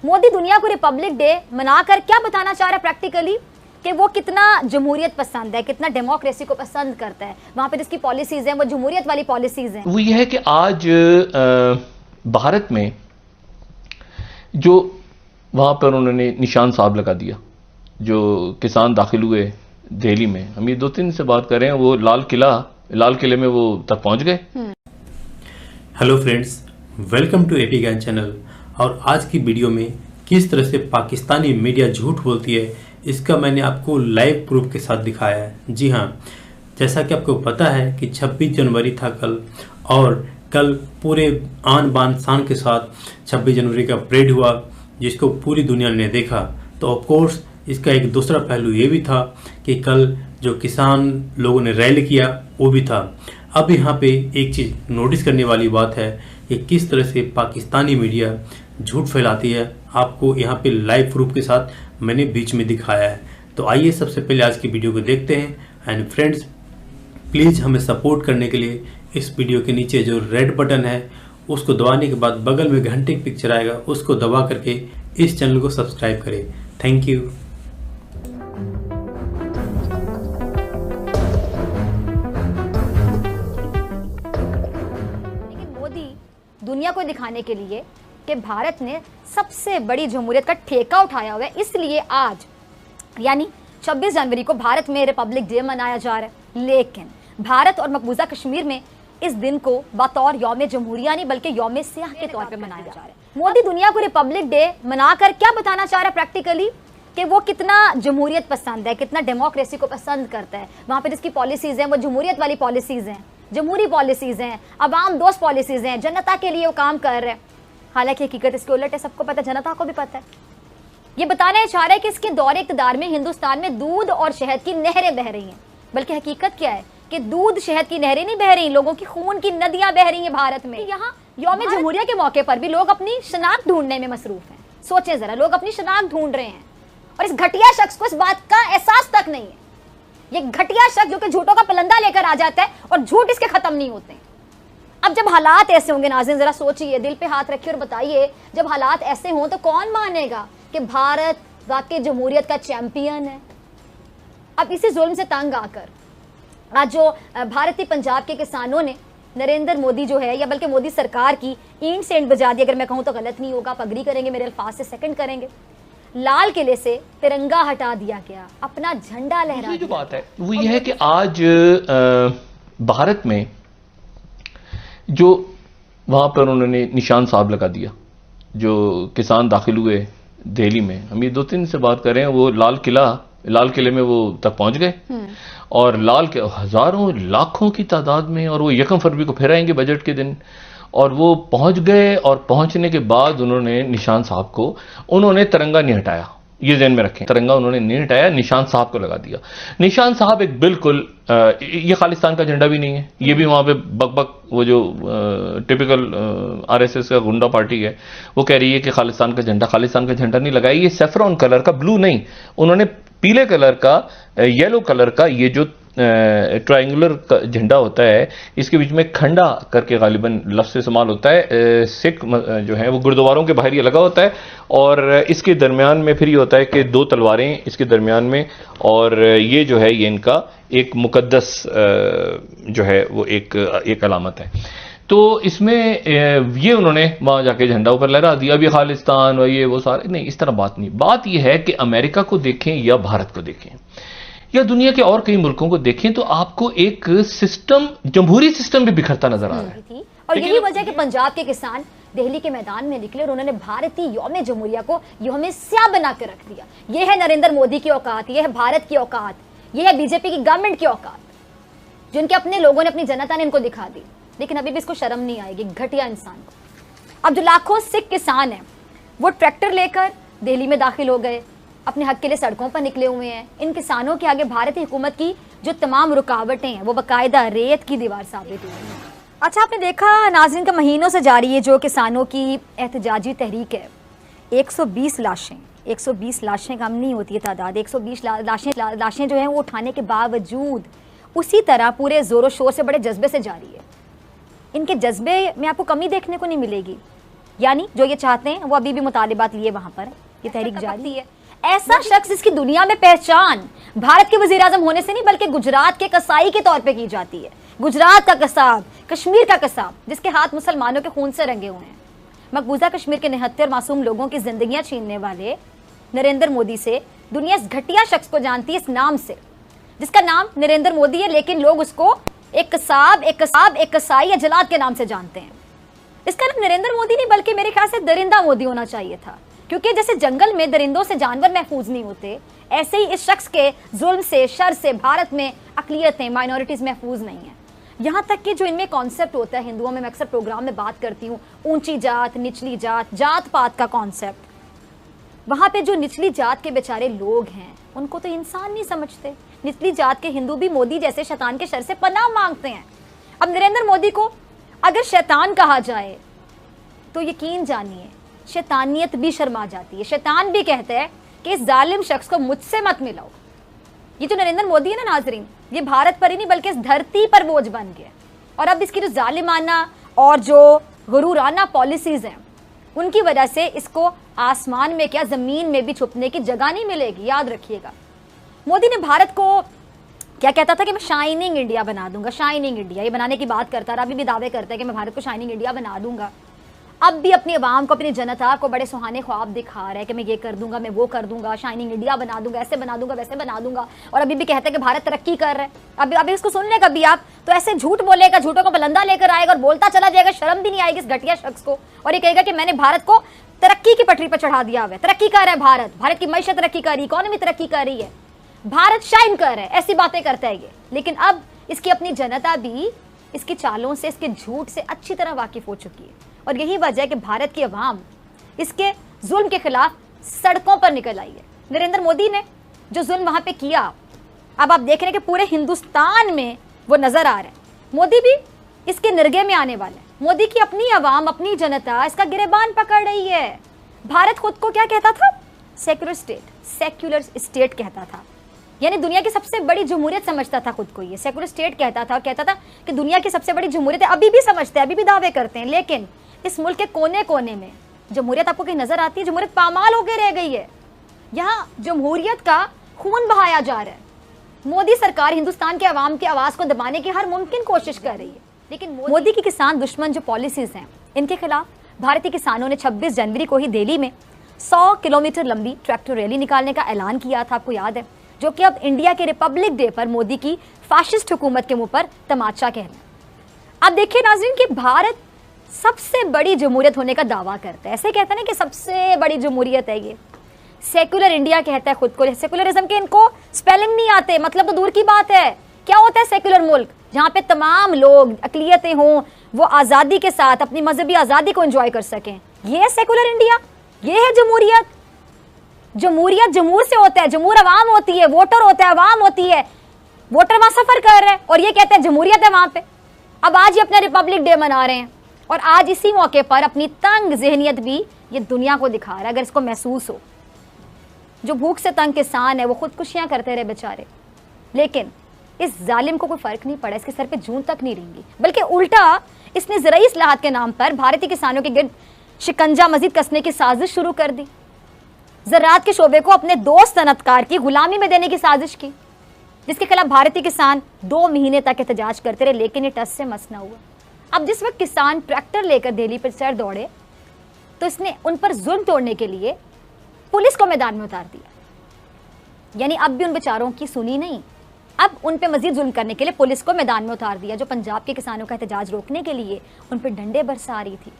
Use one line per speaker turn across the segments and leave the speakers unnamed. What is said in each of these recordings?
मोदी दुनिया को Republic day मनाकर क्या बताना चाह रहा है प्रैक्टिकली कि वो कितना जमहूरियत पसंद है, कितना डेमोक्रेसी को पसंद करता है। वहां पे जिसकी पॉलिसीज हैं वो जमहूरियत वाली पॉलिसीज हैं।
वो ये है कि आज भारत में जो वहां पर उन्होंने निशान साहब लगा दिया, जो किसान दाखिल हुए दिल्ली में, हम ये 2-3 दिन से बात कर रहे हैं, वो लाल किले में वो तक पहुंच गए।
Hello friends, welcome to A P Gyan channel. और आज की वीडियो में किस तरह से पाकिस्तानी मीडिया झूठ बोलती है, इसका मैंने आपको लाइव प्रूफ के साथ दिखाया है। जी हाँ, जैसा कि आपको पता है कि 26 जनवरी था कल, और कल पूरे आन बान शान के साथ 26 जनवरी का परेड हुआ, जिसको पूरी दुनिया ने देखा। तो ऑफ कोर्स इसका एक दूसरा पहलू ये भी था कि कल जो किसान लोगों ने रैली किया वो भी था। अब यहाँ पे एक चीज़ नोटिस करने वाली बात है कि किस तरह से पाकिस्तानी मीडिया झूठ फैलाती है। आपको यहाँ पे लाइव प्रूफ के साथ मैंने बीच में दिखाया है। तो आइए सबसे पहले आज की वीडियो को देखते हैं। एंड फ्रेंड्स, प्लीज़ हमें सपोर्ट करने के लिए इस वीडियो के नीचे जो रेड बटन है उसको दबाने के बाद बगल में घंटे की पिक्चर आएगा, उसको दबा करके इस चैनल को सब्सक्राइब करें। Thank you.
दुनिया को दिखाने के लिए कि भारत ने सबसे बड़ी जमहूरियत का ठेका उठाया हुआ है, इसलिए आज यानी 26 जनवरी को भारत में रिपब्लिक डे मनाया जा रहा है। लेकिन भारत और मकबूजा कश्मीर में इस दिन को बतौर यौम जमहूरिया नहीं बल्कि यौम सियाह के तौर पे मनाया जा रहा है। मोदी दुनिया को रिपब्लिक डे मनाकर क्या बताना चाह रहा है प्रैक्टिकली कि वो कितना जमहूरियत पसंद है, कितना डेमोक्रेसी को पसंद करता है। वहां पे जिसकी पॉलिसीज हैं वो जमहूरियत वाली पॉलिसीज हैं, जमहूरी पॉलिसीज हैं, अवाम दोस्त पॉलिसीज हैं, जनता के लिए वो काम कर रहे हैं। हालांकि हकीकत इसके उलट है, सबको पता है, जनता को भी पता है। ये बताना चाह रहा है कि इसके दौरे इक़्तिदार में हिंदुस्तान में दूध और शहद की नहरें बह रही हैं, बल्कि हकीकत क्या है कि दूध शहद की नहरें नहीं बह रही, लोगों की खून की नदियां बह रही हैं भारत में। यहाँ यौम जमहूरिया के मौके पर भी लोग अपनी शनाख्त ढूंढने में मसरूफ हैं। सोचें जरा, लोग अपनी शनाख्त ढूंढ रहे हैं और इस घटिया शख्स को इस बात का एहसास तक नहीं है। ये घटिया शख्स जो कि झूठों का पलंदा लेकर आ जाता है और झूठ इसके खत्म नहीं होते। अब जब हालात ऐसे होंगे, नाज़रीन जरा सोचिए, दिल पे हाथ रखिए और बताइए, जब हालात ऐसे हों तो कौन मानेगा कि भारत वाकई जमहूरियत का चैंपियन है। अब इसी जुल्म से तंग आकर आज जो भारतीय पंजाब के किसानों ने नरेंद्र मोदी जो है, या बल्कि मोदी सरकार की ईंट से ईंट बजा दी, अगर मैं कहूँ तो गलत नहीं होगा, पगड़ी करेंगे, मेरे अल्फाज से सेकंड करेंगे, लाल किले से तिरंगा हटा दिया गया, अपना झंडा लहरा दिया।
जो बात है वो ये है कि आज भारत में जो वहां पर उन्होंने निशान साहब लगा दिया, जो किसान दाखिल हुए दिल्ली में, हम ये 2-3 दिन से बात कर रहे हैं, वो लाल किले में वो तक पहुंच गए, और हजारों लाखों की तादाद में, और वो 1 फरवरी को फिर आएंगे बजट के दिन, और वो पहुंच गए। और पहुंचने के बाद उन्होंने निशान साहब को, उन्होंने तिरंगा नहीं हटाया, ये ध्यान में रखें, तिरंगा उन्होंने नहीं हटाया, निशान साहब को लगा दिया। निशान साहब एक बिल्कुल ये खालिस्तान का झंडा भी नहीं है, ये भी वहां पे बकबक वो जो टिपिकल आरएसएस का गुंडा पार्टी है वो कह रही है कि खालिस्तान का झंडा नहीं लगाया। ये सैफरॉन कलर का, ब्लू नहीं, उन्होंने पीले कलर का, येलो कलर का, ये जो ट्रायंगुलर झंडा होता है, इसके बीच में खंडा करके गालिबन लफ्ज़ इस्तेमाल होता है, सिख जो है वो गुरुद्वारों के बाहर ये लगा होता है, और इसके दरमियान में फिर ये होता है कि 2 तलवारें इसके दरमियान में, और ये जो है ये इनका एक मुकद्दस जो है वो एक अलामत है। तो इसमें ये उन्होंने वहां जाके झंडा ऊपर लहरा दिया, अभी खालिस्तान और ये वो सारे नहीं, इस तरह बात नहीं। बात ये है कि अमेरिका को देखें या भारत को देखें या दुनिया के और कई मुल्कों को देखें, तो आपको एक सिस्टम, जमहूरी सिस्टम भी बिखरता नजर आ रहा है।
और यही वजह कि पंजाब के किसान दिल्ली के मैदान में निकले और उन्होंने भारतीय यौम जमहूरिया को यौम स्याह बना के रख दिया। यह है नरेंद्र मोदी की औकात, यह है भारत की औकात, यह है बीजेपी की गवर्नमेंट की औकात, जिनके अपने लोगों ने, अपनी जनता ने इनको दिखा दी। लेकिन अभी भी इसको शर्म नहीं आएगी, घटिया इंसान को। अब जो लाखों सिख किसान हैं वो ट्रैक्टर लेकर दिल्ली में दाखिल हो गए, अपने हक के लिए सड़कों पर निकले हुए हैं। इन किसानों के आगे भारतीय हुकूमत की जो तमाम रुकावटें हैं वो बाकायदा रेत की दीवार साबित हुई हैं। अच्छा, आपने देखा नाज़रीन का महीनों से जारी है जो किसानों की एहतजाजी तहरीक है। 120 लाशें कम नहीं होती है तादाद, 120 लाशें जो हैं वो उठाने के बावजूद उसी तरह पूरे ज़ोरों शोर से, बड़े जज्बे से जारी है। इनके जज्बे में आपको कमी देखने को नहीं मिलेगी। यानी जो ये चाहते हैं वो अभी भी मुतालिबात लिए वहां पर है, ये तहरीक जारी है। ऐसा शख्स जिसकी दुनिया में पहचान भारत के वजीर आजम होने से नहीं बल्कि गुजरात के कसाई के तौर पे की जाती है, गुजरात का कसाब, कश्मीर का कसाब, जिसके हाथ मुसलमानों के खून से रंगे हुए हैं, मकबूजा कश्मीर के 79 मासूम लोगों की जिंदगियां छीनने वाले नरेंद्र मोदी से दुनिया इस घटिया शख्स को जानती है इस नाम से, जिसका नाम नरेंद्र मोदी है, लेकिन लोग उसको एक कसाब, एक कसाई या जलाद के नाम से जानते हैं। इसका नाम नरेंद्र मोदी नहीं बल्कि मेरे ख्याल से दरिंदा मोदी होना चाहिए था, क्योंकि जैसे जंगल में दरिंदों से जानवर महफूज नहीं होते, ऐसे ही इस शख्स के जुल्म से, शर से भारत में अकलियतें, माइनॉरिटीज महफूज नहीं है। यहाँ तक कि जो इनमें कॉन्सेप्ट होता है हिंदुओं में, मैं अक्सर प्रोग्राम में बात करती हूँ, ऊंची जात, निचली जात, जात पात का कॉन्सेप्ट, वहाँ पे जो निचली जात के बेचारे लोग हैं उनको तो इंसान नहीं समझते। निचली जात के हिंदू भी मोदी जैसे शैतान के शर से पनाह मांगते हैं। अब नरेंद्र मोदी को अगर शैतान कहा जाए तो यकीन जानिए शैतानियत भी शर्मा जाती है। शैतान भी कहते हैं कि इस जालिम शख्स को मुझसे मत मिलाओ। ये जो नरेंद्र मोदी है ना नाजरीन, ये भारत पर ही नहीं बल्कि इस धरती पर बोझ बन गया। और अब इसकी जो जालिमाना और जो गुरूराना पॉलिसीज हैं उनकी वजह से इसको आसमान में क्या जमीन में भी छुपने की जगह नहीं मिलेगी, याद रखिएगा। मोदी ने भारत को क्या कहता था कि मैं शाइनिंग इंडिया बना दूंगा, शाइनिंग इंडिया, ये बनाने की बात करता रहा, अभी भी दावे करता है कि मैं भारत को शाइनिंग इंडिया बना दूंगा। अब भी अपनी आवाम को, अपनी जनता को बड़े सुहाने ख्वाब दिखा रहा है कि मैं ये कर दूंगा, मैं वो कर दूंगा, शाइनिंग इंडिया बना दूंगा, ऐसे बना दूंगा, वैसे बना दूंगा। और अभी भी कहता है कि भारत तरक्की कर रहा है। अभी इसको सुन ले कभी आप तो ऐसे झूठ बोलेगा, झूठों को बुलंदा लेकर आएगा और बोलता चला जाएगा, शर्म भी नहीं आएगी इस घटिया शख्स को। और ये कहेगा कि मैंने भारत को तरक्की की पटरी पर चढ़ा दिया हुआ है, तरक्की कर रहा है भारत, भारत की मैशत तरक्की कर रही, इकोनॉमी तरक्की कर रही है, भारत शाइन कर रहा है, ऐसी बातें करता है ये। लेकिन अब इसकी अपनी जनता भी इसकी चालों से, इसके झूठ से अच्छी तरह वाकिफ हो चुकी है। और यही वजह है कि भारत की आवाम इसके जुल्म के खिलाफ सड़कों पर निकल आई है। नरेंद्र मोदी ने जो जुल्म वहां पे किया, अब आप देख रहे हैं कि पूरे हिंदुस्तान में वो नजर आ रहा है। मोदी भी इसके निर्गे में आने वाले हैं। मोदी की अपनी आवाम, अपनी जनता इसका गिरेबान पकड़ रही है। भारत खुद को क्या कहता था? सेक्युलर स्टेट कहता था, यानी दुनिया की सबसे बड़ी जमहूरियत समझता था खुद को। ये सेक्युलर स्टेट कहता था, कहता था कि दुनिया की सबसे बड़ी जमहूरियत है। अभी भी समझते हैं, अभी भी दावे करते हैं, लेकिन इस मुल्क के कोने कोने में जमहूरियत आपको कहीं नजर आती है? जमहूरियत पामाल होकर रह गई है। यहाँ जमहूरियत का खून बहाया जा रहा है। मोदी सरकार हिंदुस्तान के अवाम की आवाज को दबाने की हर मुमकिन कोशिश कर रही है, लेकिन मोदी की किसान दुश्मन जो पॉलिसीज हैं इनके खिलाफ भारतीय किसानों ने 26 जनवरी को ही दिल्ली में 100 किलोमीटर लंबी ट्रैक्टर रैली निकालने का ऐलान किया था, आपको याद है, जो कि अब इंडिया के रिपब्लिक डे पर मोदी की फाशिस्ट हुकूमत के मुंह पर तमाचा कहना। अब देखिए नाज़रीन कि भारत सबसे बड़ी जमहूरियत होने का दावा करता है, ऐसे कहता है ना कि सबसे बड़ी जमहूरियत है ये। सेकुलर इंडिया कहता है खुद को। सेकुलरिज्म के इनको स्पेलिंग नहीं आते, मतलब तो दूर की बात है। क्या होता है सेकुलर मुल्क? जहाँ पे तमाम लोग, अकलियतें हों, वो आज़ादी के साथ अपनी मजहबी आज़ादी को एंजॉय कर सकें। ये है सेकुलर इंडिया, ये है जमहूरियत। जमहूरियत जमहूर से होता है, जमहूर अवाम होती है, वोटर होता है, अवाम होती है। वोटर वहां सफर कर रहे हैं और ये कहते हैं जमहूरियत है वहां पे। अब आज ये अपना रिपब्लिक डे मना रहे हैं और आज इसी मौके पर अपनी तंग जहनियत भी ये दुनिया को दिखा रहा है। अगर इसको महसूस हो, जो भूख से तंग किसान है वो खुदकुशियां करते रहे बेचारे, लेकिन इस जालिम को कोई फर्क नहीं पड़ा, इसके सर पे जून तक नहीं रेंगी, बल्कि उल्टा इसने ज़राई इस्लाहात के नाम पर भारतीय किसानों के गिर्द शिकंजा मजीद कसने की साजिश शुरू कर दी। ज़राअत के शोबे को अपने दोस्त सनतकार की गुलामी में देने की साजिश की, जिसके खिलाफ भारतीय किसान 2 महीने तक एहतजाज करते रहे, लेकिन ये टस से मस न हुआ। अब जिस वक्त किसान ट्रैक्टर लेकर दिल्ली पर सर दौड़े तो इसने उन पर जुल्म तोड़ने के लिए पुलिस को मैदान में उतार दिया। यानी अब भी उन बेचारों की सुनी नहीं, अब उन पे मजीद जुल्म करने के लिए पुलिस को मैदान में उतार दिया, जो पंजाब के किसानों का एहतजाज रोकने के लिए उन पर डंडे बरसा रही थी।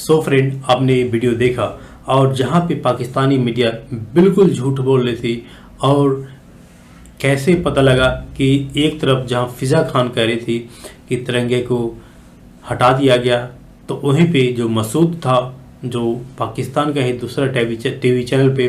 सो फ्रेंड, आपने ये वीडियो देखा और जहाँ पे पाकिस्तानी मीडिया बिल्कुल झूठ बोल रही थी, और कैसे पता लगा कि एक तरफ जहाँ फिजा खान कह रही थी कि तिरंगे को हटा दिया गया, तो वहीं पे जो मसूद था, जो पाकिस्तान का ही दूसरा टीवी चैनल पे,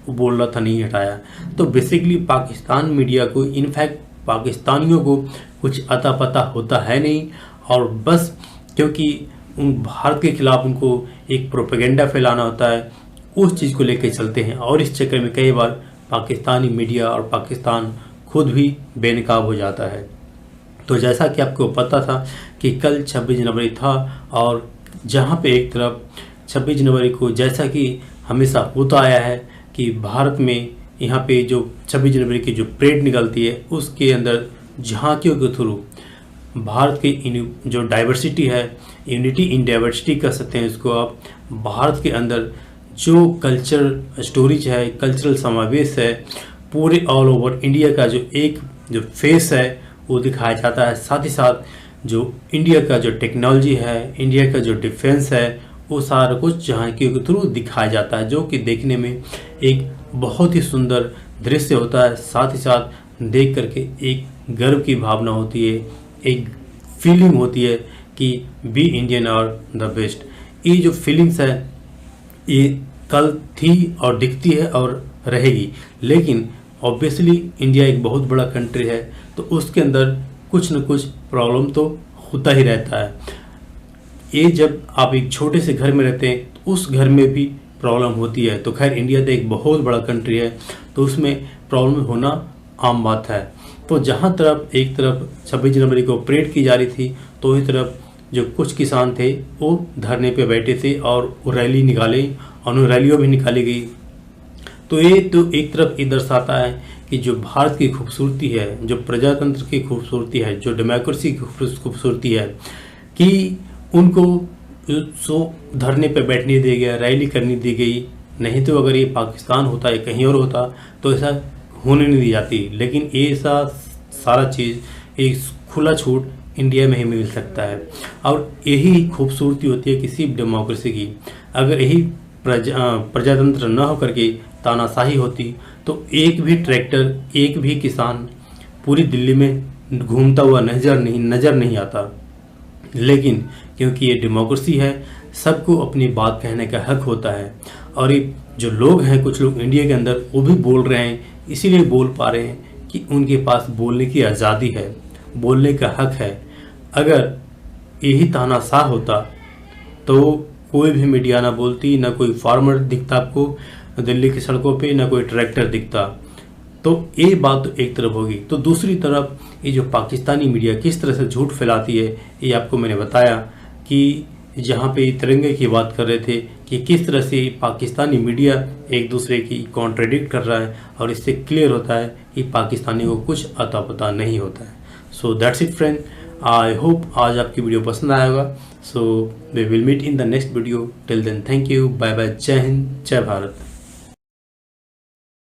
वो बोल रहा था नहीं हटाया। तो बेसिकली पाकिस्तान मीडिया को, इनफैक्ट पाकिस्तानियों को कुछ अता पता होता है नहीं, और बस क्योंकि उन भारत के खिलाफ उनको एक प्रोपेगेंडा फैलाना होता है, उस चीज़ को लेकर चलते हैं। और इस चक्कर में कई बार पाकिस्तानी मीडिया और पाकिस्तान खुद भी बेनकाब हो जाता है। तो जैसा कि आपको पता था कि कल 26 जनवरी था, और जहाँ पे एक तरफ 26 जनवरी को जैसा कि हमेशा होता आया है कि भारत में यहाँ पे जो 26 जनवरी की जो परेड निकलती है उसके अंदर झांकियों के थ्रू भारत की जो डाइवर्सिटी है, यूनिटी इन डाइवर्सिटी कह सकते हैं इसको आप, भारत के अंदर जो कल्चर स्टोरीज है, कल्चरल समावेश है, पूरे ऑल ओवर इंडिया का जो फेस है वो दिखाया जाता है। साथ ही साथ जो इंडिया का जो टेक्नोलॉजी है, इंडिया का जो डिफेंस है, वो सारा कुछ झांकियों के थ्रू दिखाया जाता है, जो कि देखने में एक बहुत ही सुंदर दृश्य होता है। साथ ही साथ देख करके एक गर्व की भावना होती है, एक फीलिंग होती है कि बी इंडियन और द बेस्ट। ये जो फीलिंग्स है ये कल थी और दिखती है और रहेगी, लेकिन ऑब्वियसली इंडिया एक बहुत बड़ा कंट्री है, तो उसके अंदर कुछ न कुछ प्रॉब्लम तो होता ही रहता है। ये जब आप एक छोटे से घर में रहते हैं तो उस घर में भी प्रॉब्लम होती है। तो खैर इंडिया तो एक बहुत बड़ा कंट्री है, तो उसमें प्रॉब्लम होना आम बात है। तो जहाँ एक तरफ 26 जनवरी को परेड की जा रही थी, तो इस तरफ जो कुछ किसान थे वो धरने पे बैठे थे और रैली निकाले और उन रैलियों भी निकाली गई। तो ये तो एक तरफ ये दर्शाता है कि जो भारत की खूबसूरती है, जो प्रजातंत्र की खूबसूरती है, जो डेमोक्रेसी की खूबसूरती है, कि उनको धरने पे बैठने दिया गया, रैली करने दी गई। नहीं तो अगर ये पाकिस्तान होता या कहीं और होता तो ऐसा होने नहीं दी जाती। लेकिन ऐसा सारा चीज़ एक खुला छूट इंडिया में ही मिल सकता है, और यही खूबसूरती होती है किसी डेमोक्रेसी की। अगर यही प्रजातंत्र न होकर के तानाशाही होती तो एक भी ट्रैक्टर, एक भी किसान पूरी दिल्ली में घूमता हुआ नजर नहीं आता। लेकिन क्योंकि ये डेमोक्रेसी है, सबको अपनी बात कहने का हक होता है, और ये जो लोग हैं, कुछ लोग इंडिया के अंदर वो भी बोल रहे हैं, इसीलिए बोल पा रहे हैं कि उनके पास बोलने की आज़ादी है, बोलने का हक है। अगर यही तानाशाह होता तो कोई भी मीडिया ना बोलती, ना कोई फार्मर दिखता आपको दिल्ली की सड़कों पे, ना कोई ट्रैक्टर दिखता। तो ये बात तो एक तरफ होगी। तो दूसरी तरफ ये जो पाकिस्तानी मीडिया किस तरह से झूठ फैलाती है, ये आपको मैंने बताया कि जहाँ पे तिरंगे की बात कर रहे थे कि किस तरह से पाकिस्तानी मीडिया एक दूसरे की कॉन्ट्रडिक्ट कर रहा है, और इससे क्लियर होता है कि पाकिस्तानी को कुछ अता पता नहीं होता है। So that's it friend, I hope आज आपकी वीडियो पसंद आया होगा। So we will meet in the next video. Till then thank you, bye bye, जय हिंद, जय भारत।